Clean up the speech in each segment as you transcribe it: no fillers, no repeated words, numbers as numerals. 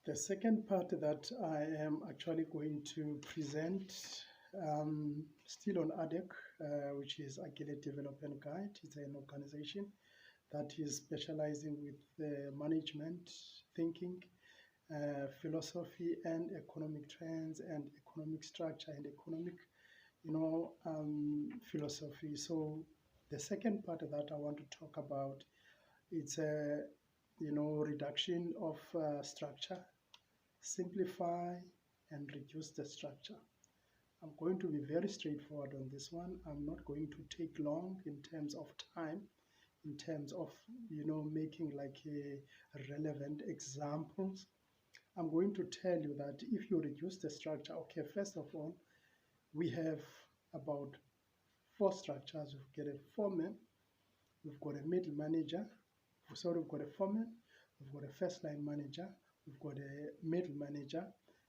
The second part that I am actually going to present, still on Adeg, which is Agile Development Guide. It's an organization that is specializing with management, thinking, philosophy, and economic trends, and economic structure, and economic, philosophy. So the second part that I want to talk about, it's a, reduction of structure, simplify and reduce the structure. I'm going to be very straightforward on this one. I'm not going to take long in terms of time, in terms of making like a relevant examples. I'm going to tell you that if you reduce the structure, okay, first of all, we have about four structures. We've got a foreman, we've got a middle manager, we've got a foreman, we've got a first line manager, we've got a middle manager,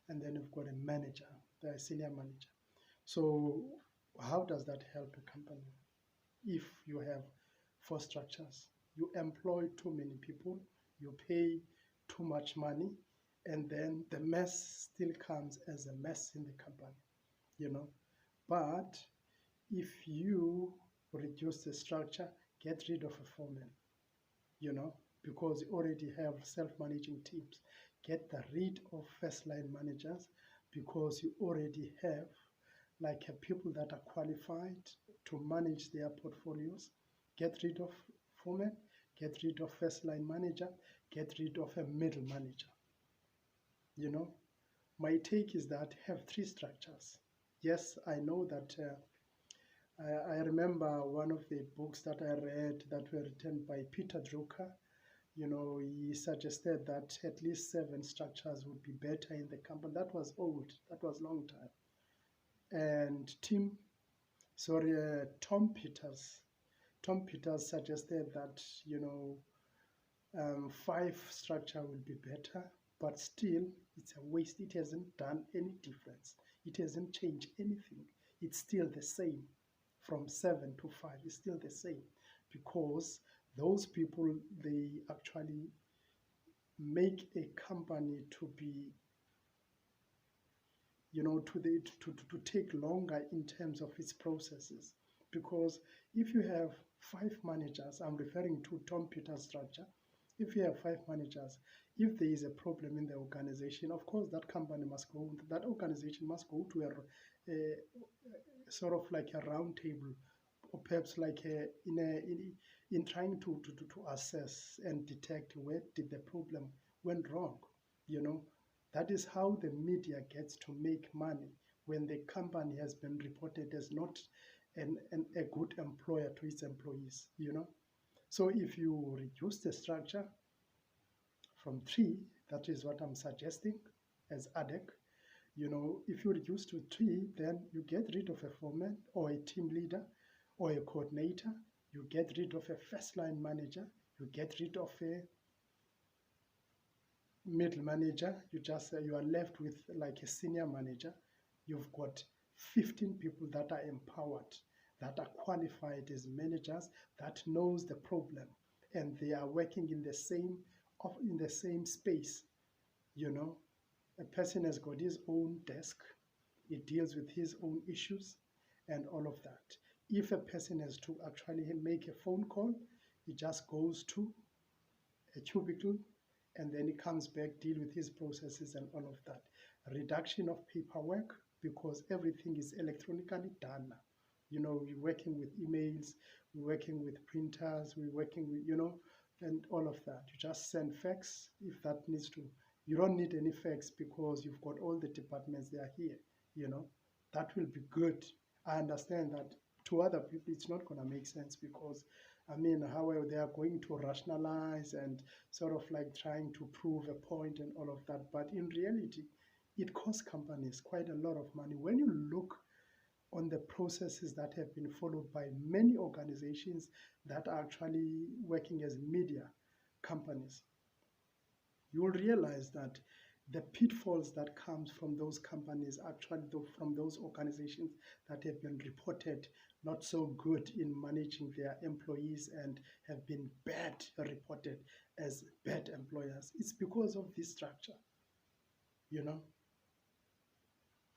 and then we've got a manager, the senior manager. So how does that help a company? If you have four structures, you employ too many people, you pay too much money, and then the mess still comes as a mess in the company. But if you reduce the structure, get rid of a foreman, because you already have self-managing teams. Get rid of first-line managers because you already have like people that are qualified to manage their portfolios. Get rid of foreman, get rid of first-line manager, get rid of a middle manager. My take is that have three structures. Yes, I know that I remember one of the books that I read that were written by Peter Drucker. He suggested that at least 7 structures would be better in the company. That was old. That was long time. And Tom Peters suggested that 5 structure will be better, but still it's a waste. It hasn't done any difference. It hasn't changed anything. It's still the same. From 7 to 5 is still the same, because those people, they actually make a company to be, to take longer in terms of its processes. Because if you have 5 managers, I'm referring to Tom Peters' structure. If you have 5 managers, if there is a problem in the organization, of course that company must go, that organization must go to a sort of like a round table, or perhaps like in trying to assess and detect where did the problem went wrong. That is how the media gets to make money, when the company has been reported as not a good employer to its employees. So if you reduce the structure from 3, that is what I'm suggesting as Adeg. If you reduce to 3, then you get rid of a foreman or a team leader or a coordinator. You get rid of a first-line manager. You get rid of a middle manager. You are left with like a senior manager. You've got 15 people that are empowered, that are qualified as managers, that knows the problem, and they are working in the same space. A person has got his own desk. He deals with his own issues and all of that. If a person has to actually make a phone call, he just goes to a cubicle and then he comes back, deal with his processes and all of that. Reduction of paperwork, because everything is electronically done now. We're working with emails, we're working with printers, we're working with, and all of that. You just send fax if that needs to. You don't need any fax because you've got all the departments, they are here. That will be good. I understand that to other people it's not going to make sense, because however they are going to rationalize and sort of like trying to prove a point and all of that. But in reality, it costs companies quite a lot of money. When you look on the processes that have been followed by many organizations that are actually working as media companies, you will realize that the pitfalls that comes from those companies, actually from those organizations that have been reported not so good in managing their employees and have been reported as bad employers, it's because of this structure. you know.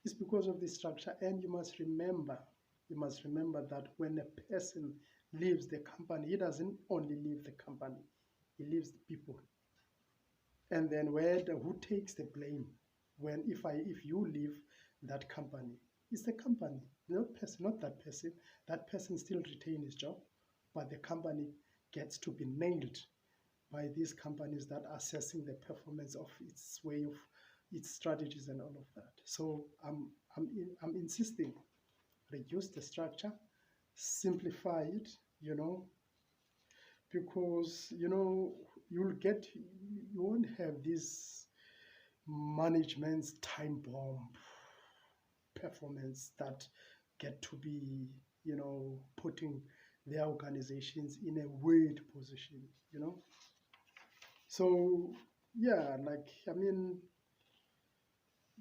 It's because of this structure. And you must remember that when a person leaves the company, he doesn't only leave the company, he leaves the people. And then who takes the blame when if you leave that company? It's the company, not person, not that person. That person still retain his job, but the company gets to be nailed by these companies that are assessing the performance of its way of its strategies and all of that. So I'm insisting, reduce the structure, simplify it, you know, because you won't have this management's time bomb performance that get to be, putting their organizations in a weird position. So yeah, like, I mean,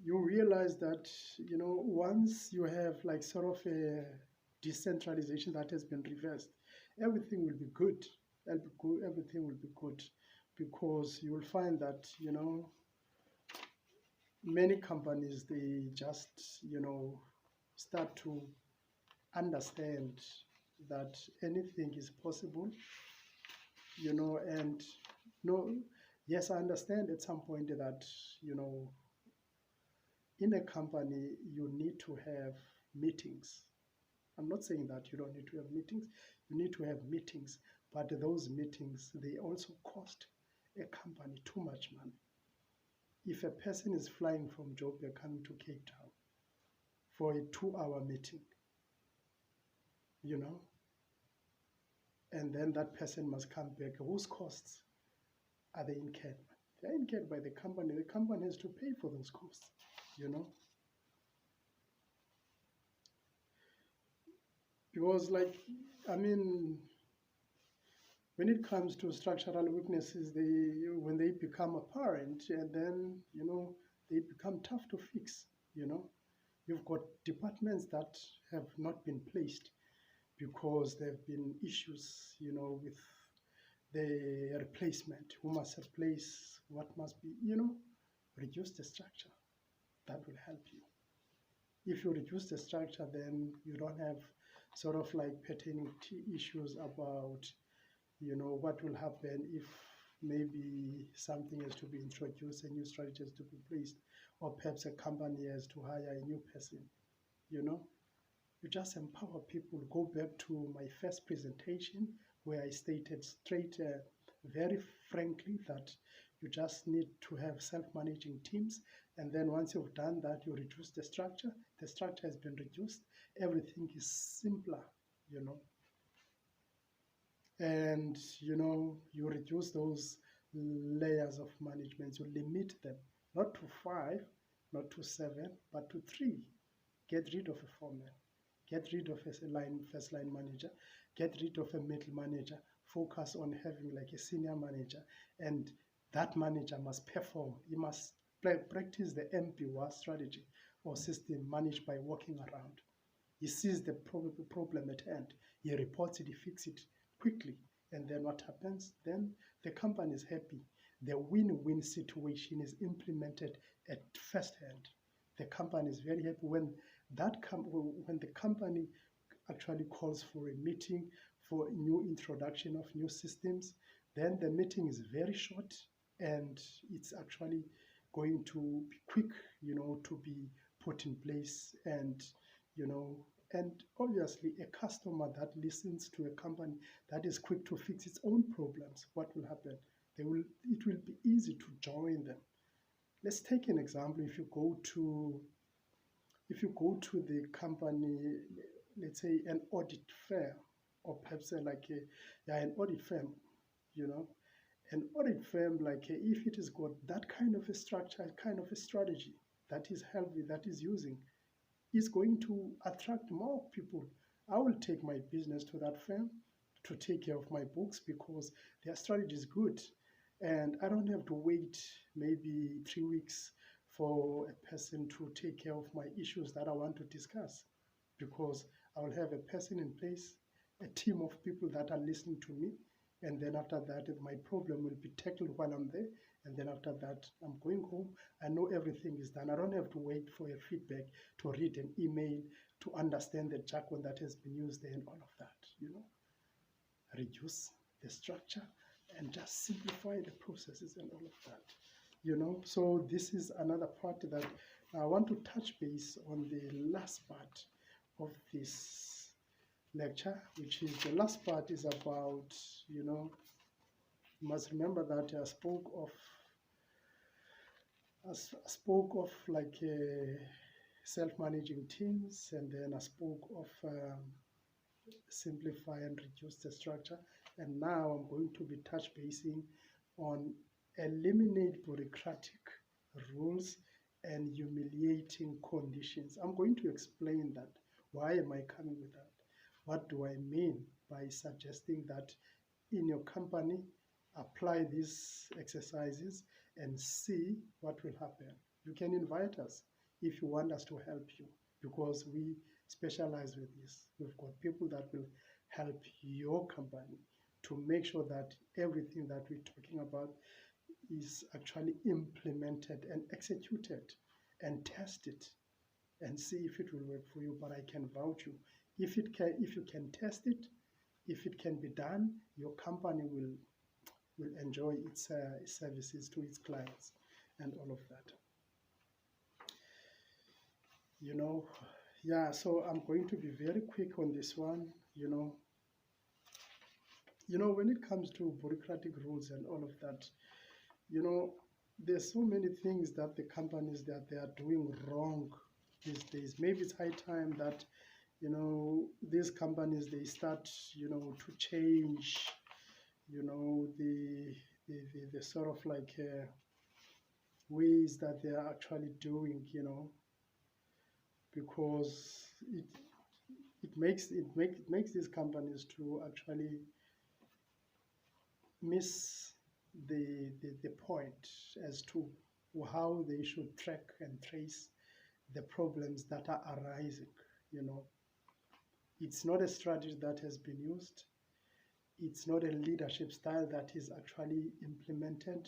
you realize that, once you have like sort of a decentralization that has been reversed, everything will be good. Everything will be good, because you will find that, many companies, they just, start to understand that anything is possible, and no, yes, I understand at some point that, in a company you need to have meetings. I'm not saying that you don't need to have meetings. You need to have meetings, but those meetings, they also cost a company too much money. If a person is flying from Joburg coming to Cape Town for a 2-hour meeting, you know, and then that person must come back, whose costs are they incurred? They're incurred by the company. The company has to pay for those costs. Because, like, I mean, when it comes to structural weaknesses, when they become apparent, and then, they become tough to fix. You've got departments that have not been placed because there have been issues, with the replacement, who must replace, what must be. Reduce the structure. That will help you. If you reduce the structure, then you don't have sort of like paternity issues about, what will happen if maybe something has to be introduced, a new strategy has to be placed, or perhaps a company has to hire a new person. You know, you just empower people. Go back to my first presentation where I stated straight, very frankly, that you just need to have self-managing teams. And then once you've done that, you reduce the structure. The structure has been reduced. Everything is simpler, you know. And, you reduce those layers of management. You limit them, not to 5, not to 7, but to 3. Get rid of a foreman. Get rid of a first line manager. Get rid of a middle manager. Focus on having like a senior manager, and that manager must perform. He must practice the MPWA strategy or system, managed by walking around. He sees the problem at hand. He reports it. He fixes it quickly. And then what happens? Then the company is happy. The win-win situation is implemented at first hand. The company is very happy when when the company actually calls for a meeting for a new introduction of new systems. Then the meeting is very short, and it's actually going to be quick, to be put in place. And you know and obviously, a customer that listens to a company that is quick to fix its own problems, what will happen? It will be easy to join them. Let's take an example. If you go to the company, let's say an audit firm, or perhaps an audit firm, you know, an audit firm, if it has got that kind of a structure, kind of a strategy that is healthy, that is using, is going to attract more people. I will take my business to that firm to take care of my books because their strategy is good. And I don't have to wait maybe 3 weeks for a person to take care of my issues that I want to discuss, because I will have a person in place, a team of people that are listening to me. And then after that, my problem will be tackled while I'm there. And then after that, I'm going home. I know everything is done. I don't have to wait for a feedback, to read an email, to understand the jargon that has been used there and all of that, Reduce the structure and just simplify the processes and all of that, So this is another part that I want to touch base on, the last part of this lecture, which is the last part is about, you must remember that I spoke of like self-managing teams, and then I spoke of simplify and reduce the structure, and now I'm going to be touch basing on eliminate bureaucratic rules and humiliating conditions. I'm going to explain that. Why am I coming with that? What do I mean by suggesting that in your company, apply these exercises and see what will happen? You can invite us if you want us to help you, because we specialize with this. We've got people that will help your company to make sure that everything that we're talking about is actually implemented and executed, and tested and see if it will work for you. But I can vouch you, if you can test it, if it can be done, your company will enjoy its services to its clients and all of that. Yeah, so I'm going to be very quick on this one. When it comes to bureaucratic rules and all of that, there's so many things that the companies that they are doing wrong these days. Maybe it's high time that these companies, they start to change the sort of like ways that they are actually doing, because it makes these companies to actually miss the point as to how they should track and trace the problems that are arising. It's not a strategy that has been used. It's not a leadership style that is actually implemented.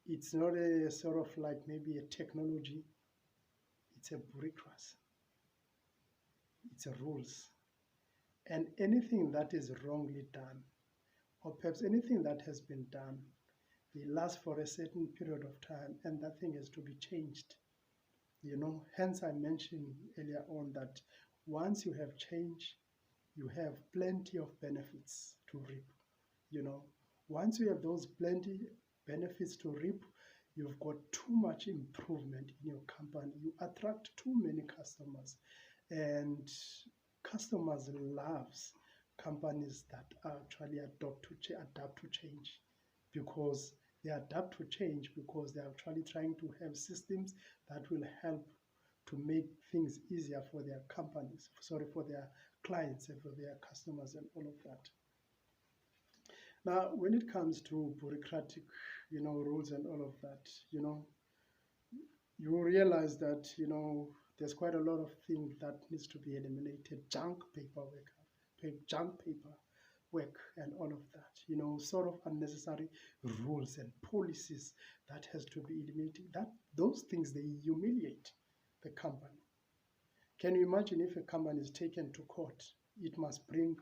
It's not a sort of like maybe a technology. It's a bureaucracy. It's a rules. And anything that is wrongly done, or perhaps anything that has been done, they last for a certain period of time, and that thing has to be changed. Hence I mentioned earlier on that once you have change, you have plenty of benefits to reap. Once you have those plenty benefits to reap, you've got too much improvement in your company. You attract too many customers, and customers loves companies that actually adapt to change, because they adapt to change because they're actually trying to have systems that will help to make things easier for their companies, for their clients and for their customers and all of that. Now, when it comes to bureaucratic, rules and all of that, you realize that, there's quite a lot of things that needs to be eliminated. Junk paperwork and all of that, sort of unnecessary rules and policies that has to be eliminated. Those things, they humiliate the company. Can you imagine if a company is taken to court? It must bring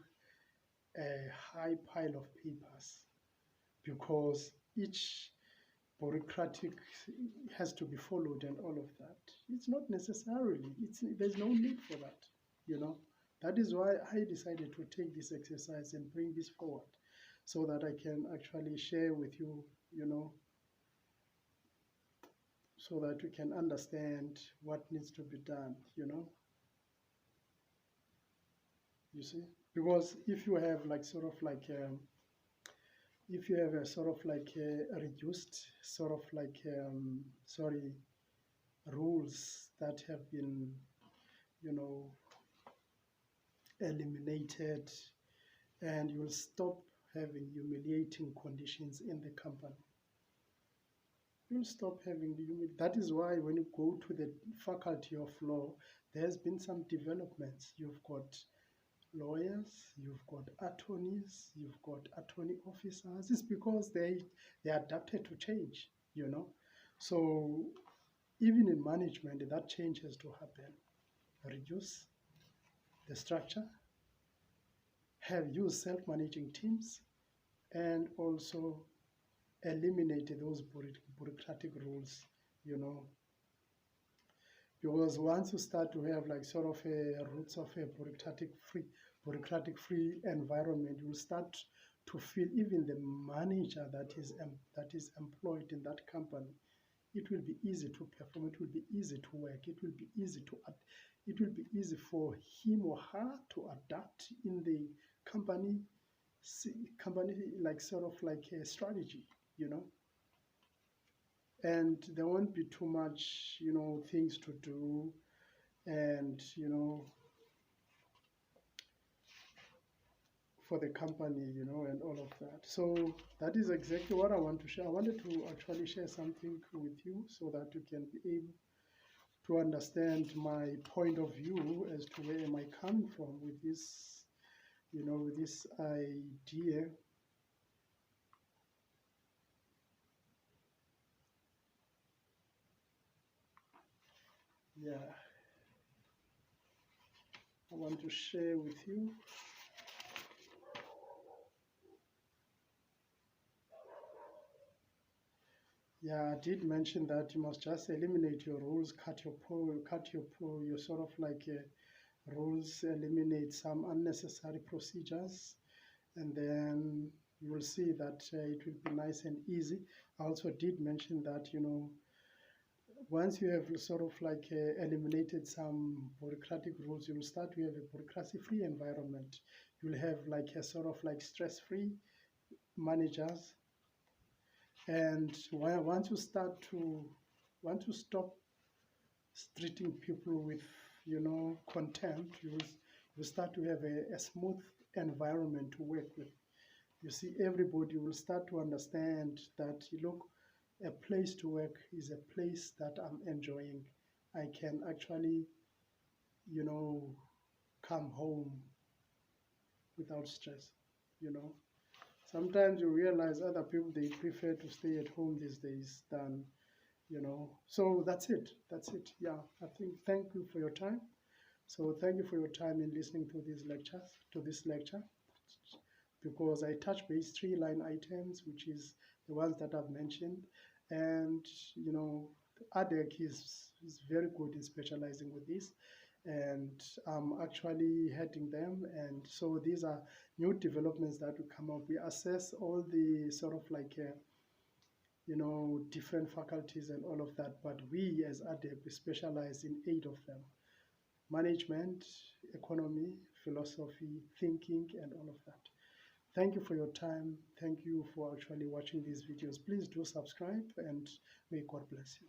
a high pile of papers, because each bureaucratic has to be followed and all of that. It's not necessarily, there's no need for that, That is why I decided to take this exercise and bring this forward, so that I can actually share with you, so that we can understand what needs to be done, You see? Because if you have like sort of like if you have a sort of like a reduced sort of like rules that have been eliminated, and you'll stop having humiliating conditions in the company. You'll stop having that is why when you go to the faculty of law, there's been some developments. You've got lawyers, you've got attorneys, you've got attorney officers. It's because they adapted to change. you know. So even in management, that change has to happen. Reduce the structure, use self-managing teams, and also eliminate those bureaucratic rules, you know, because once you start to have like sort of a roots of a bureaucratic free environment, you will start to feel even the manager that is employed in that company, it will be easy to perform, it will be easy to work, it will be easy to it will be easy for him or her to adapt in the company company, like sort of like a strategy, you know. And there won't be too much, you know, things to do, and you know, for the company, you know, and all of that. So that is exactly what I want to share. I wanted to actually share something with you so that you can be able to understand my point of view as to where am I coming from with this, you know, with this idea. Yeah, I want to share with you. Yeah, I did mention that you must just eliminate your rules, your sort of like rules, eliminate some unnecessary procedures, and then you will see that it will be nice and easy. I also did mention that, you know, once you have sort of like eliminated some bureaucratic rules, you will start to have a bureaucracy-free environment. You will have like a sort of like stress-free managers, and once you start to stop treating people with, you know, contempt, you start to have a smooth environment to work with. You see, everybody will start to understand that, look, a place to work is a place that I'm enjoying. I can actually, you know, come home without stress, you know. Sometimes you realize other people, they prefer to stay at home these days than, you know. So that's it. That's it. Yeah, I think, thank you for your time. So thank you for your time in listening to these lectures, to this lecture, because I touch base 3 line items, which is the ones that I've mentioned. And, you know, Adeg is very good in specializing with this. And I'm actually heading them. And so these are new developments that will come up. We assess all the sort of like, you know, different faculties and all of that. But we as Adeg, we specialize in 8 of them: management, economy, philosophy, thinking, and all of that. Thank you for your time. Thank you for actually watching these videos. Please do subscribe, and may God bless you.